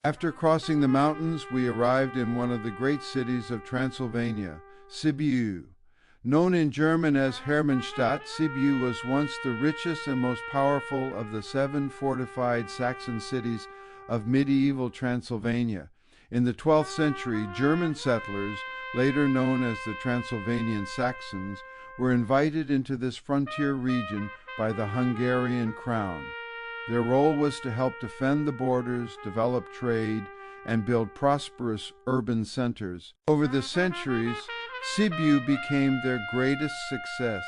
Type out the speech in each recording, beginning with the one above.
After crossing the mountains, we arrived in one of the great cities of Transylvania, Sibiu. Known in German as Hermannstadt, Sibiu was once the richest and most powerful of the 7 fortified Saxon cities of medieval Transylvania. In the 12th century, German settlers, later known as the Transylvanian Saxons, were invited into this frontier region by the Hungarian crown. Their role was to help defend the borders, develop trade, and build prosperous urban centers. Over the centuries, Sibiu became their greatest success.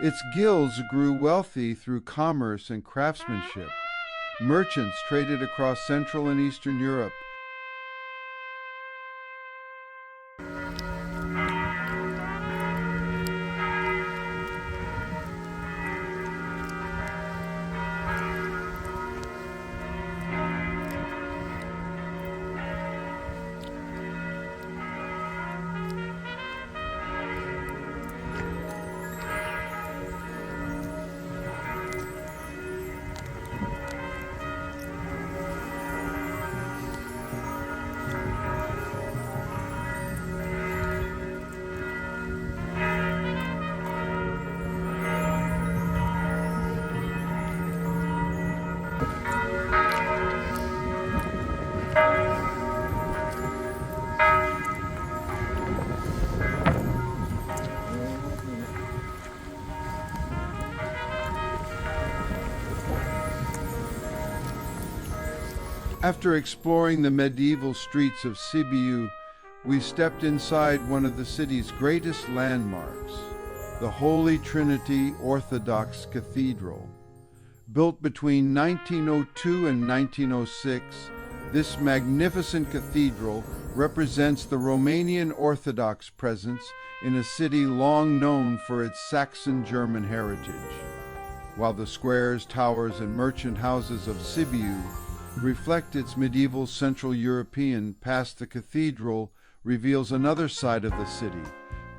Its guilds grew wealthy through commerce and craftsmanship. Merchants traded across Central and Eastern Europe. After exploring the medieval streets of Sibiu, we stepped inside one of the city's greatest landmarks, the Holy Trinity Orthodox Cathedral. Built between 1902 and 1906, this magnificent cathedral represents the Romanian Orthodox presence in a city long known for its Saxon German heritage. While the squares, towers, and merchant houses of Sibiu reflect its medieval Central European past, the cathedral reveals another side of the city,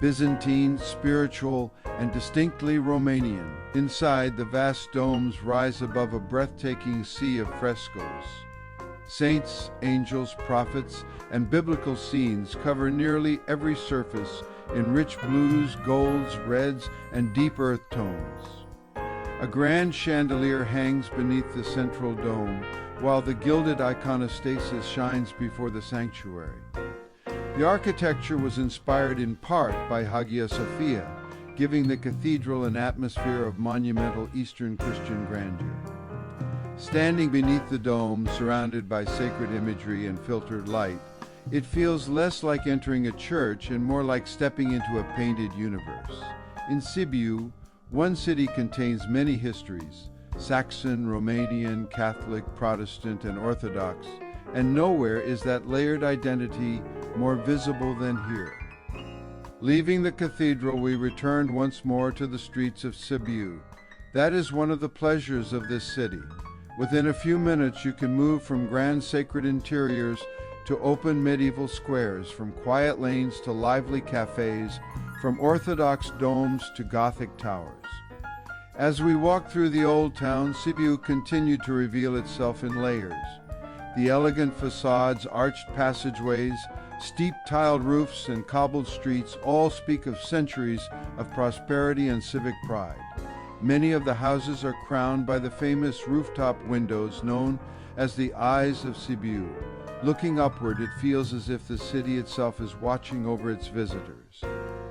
Byzantine, spiritual, and distinctly Romanian. Inside, the vast domes rise above a breathtaking sea of frescoes. Saints, angels, prophets, and biblical scenes cover nearly every surface in rich blues, golds, reds, and deep earth tones. A grand chandelier hangs beneath the central dome, while the gilded iconostasis shines before the sanctuary. The architecture was inspired in part by Hagia Sophia, giving the cathedral an atmosphere of monumental Eastern Christian grandeur. Standing beneath the dome, surrounded by sacred imagery and filtered light, it feels less like entering a church and more like stepping into a painted universe. In Sibiu, one city contains many histories, Saxon, Romanian, Catholic, Protestant, and Orthodox, and nowhere is that layered identity more visible than here. Leaving the cathedral, we returned once more to the streets of Sibiu. That is one of the pleasures of this city. Within a few minutes, you can move from grand sacred interiors to open medieval squares, from quiet lanes to lively cafes, from Orthodox domes to Gothic towers. As we walked through the old town, Sibiu continued to reveal itself in layers. The elegant facades, arched passageways, steep tiled roofs, and cobbled streets all speak of centuries of prosperity and civic pride. Many of the houses are crowned by the famous rooftop windows known as the Eyes of Sibiu. Looking upward, it feels as if the city itself is watching over its visitors.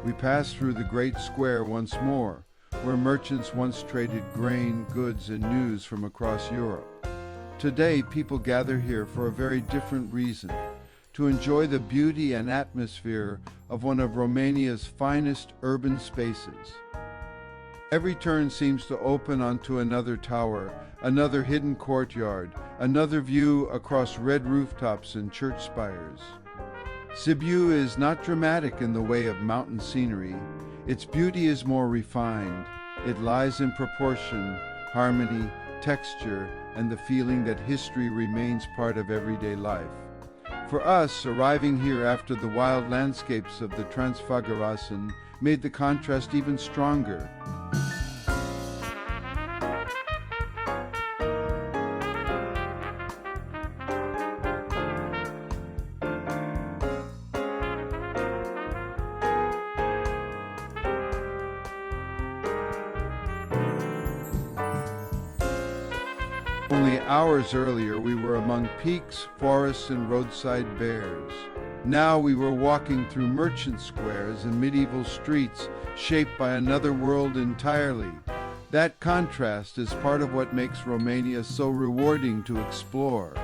We passed through the great square once more, where merchants once traded grain, goods, and news from across Europe. Today, people gather here for a very different reason, to enjoy the beauty and atmosphere of one of Romania's finest urban spaces. Every turn seems to open onto another tower, another hidden courtyard, another view across red rooftops and church spires. Sibiu is not dramatic in the way of mountain scenery. Its beauty is more refined. It lies in proportion, harmony, texture, and the feeling that history remains part of everyday life. For us, arriving here after the wild landscapes of the Transfăgărășan made the contrast even stronger. Hours earlier, we were among peaks, forests, and roadside bears. Now we were walking through merchant squares and medieval streets shaped by another world entirely. That contrast is part of what makes Romania so rewarding to explore.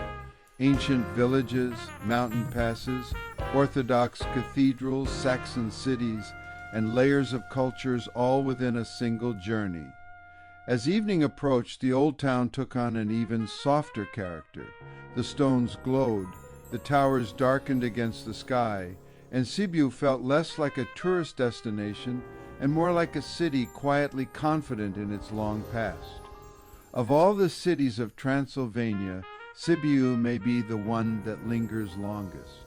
Ancient villages, mountain passes, Orthodox cathedrals, Saxon cities, and layers of cultures all within a single journey. As evening approached, the old town took on an even softer character. The stones glowed, the towers darkened against the sky, and Sibiu felt less like a tourist destination and more like a city quietly confident in its long past. Of all the cities of Transylvania, Sibiu may be the one that lingers longest.